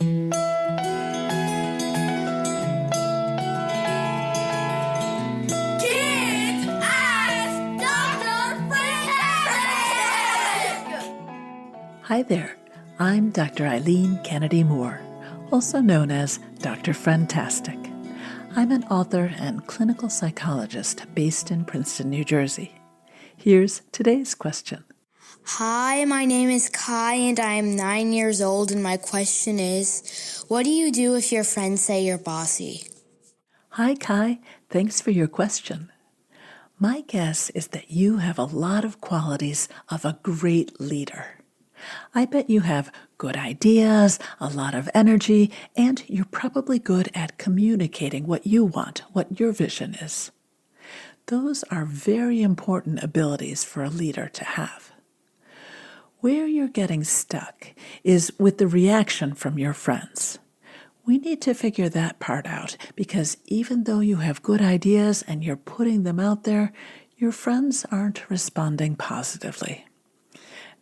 Kids Ask Dr. Fantastic! Hi there, I'm Dr. Eileen Kennedy Moore, also known as Dr. Fantastic. I'm an author and clinical psychologist based in Princeton, New Jersey. Here's today's question. Hi, my name is Kai and I am 9 years old, and my question is, what do you do if your friends say you're bossy? Hi, Kai. Thanks for your question. My guess is that you have a lot of qualities of a great leader. I bet you have good ideas, a lot of energy, and you're probably good at communicating what you want, what your vision is. Those are very important abilities for a leader to have. Where you're getting stuck is with the reaction from your friends. We need to figure that part out because even though you have good ideas and you're putting them out there, your friends aren't responding positively.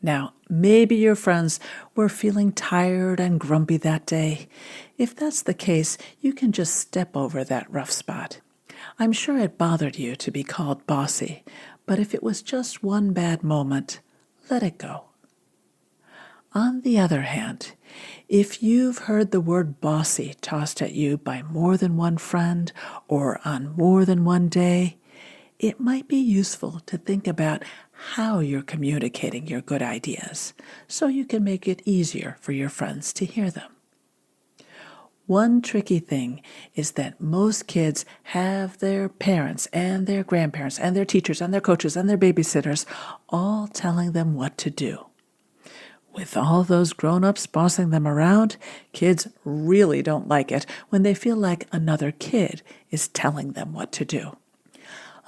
Now, maybe your friends were feeling tired and grumpy that day. If that's the case, you can just step over that rough spot. I'm sure it bothered you to be called bossy, but if it was just one bad moment, let it go. On the other hand, if you've heard the word bossy tossed at you by more than one friend or on more than one day, it might be useful to think about how you're communicating your good ideas so you can make it easier for your friends to hear them. One tricky thing is that most kids have their parents and their grandparents and their teachers and their coaches and their babysitters all telling them what to do. With all those grown-ups bossing them around, kids really don't like it when they feel like another kid is telling them what to do.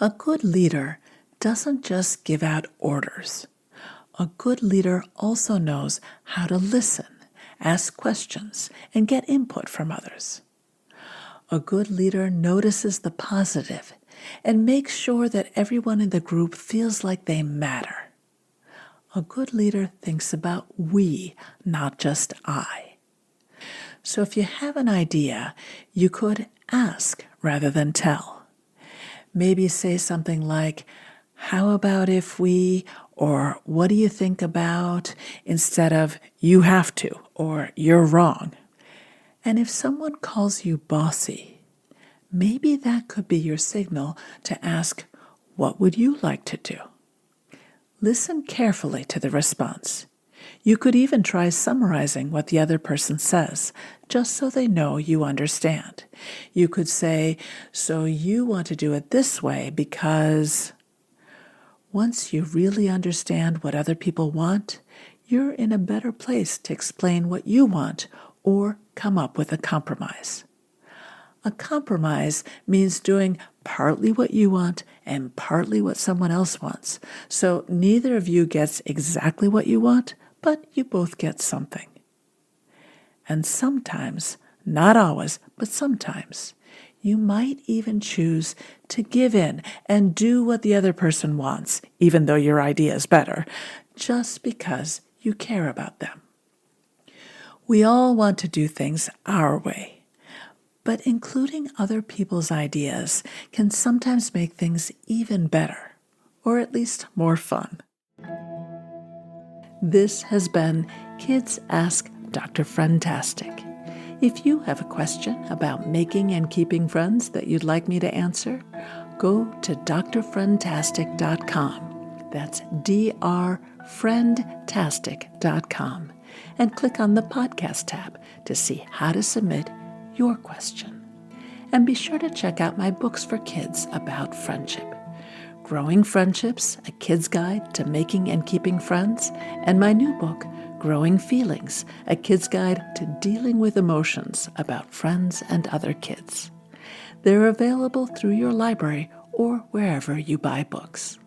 A good leader doesn't just give out orders. A good leader also knows how to listen, ask questions, and get input from others. A good leader notices the positive and makes sure that everyone in the group feels like they matter. A good leader thinks about we, not just I. So if you have an idea, you could ask rather than tell. Maybe say something like, how about if we, or what do you think about, instead of you have to, or you're wrong. And if someone calls you bossy, maybe that could be your signal to ask, what would you like to do? Listen carefully to the response. You could even try summarizing what the other person says, just so they know you understand. You could say, so you want to do it this way because... Once you really understand what other people want, you're in a better place to explain what you want or come up with a compromise. A compromise means doing partly what you want and partly what someone else wants. So neither of you gets exactly what you want, but you both get something. And sometimes, not always, but sometimes, you might even choose to give in and do what the other person wants, even though your idea is better, just because you care about them. We all want to do things our way. But including other people's ideas can sometimes make things even better, or at least more fun. This has been Kids Ask Dr. Fantastic. If you have a question about making and keeping friends that you'd like me to answer, go to drfriendtastic.com. That's drfriendtastic.com, and click on the podcast tab to see how to submit your question. And be sure to check out my books for kids about friendship. Growing Friendships, a kid's guide to making and keeping friends, and my new book, Growing Feelings, a kid's guide to dealing with emotions about friends and other kids. They're available through your library or wherever you buy books.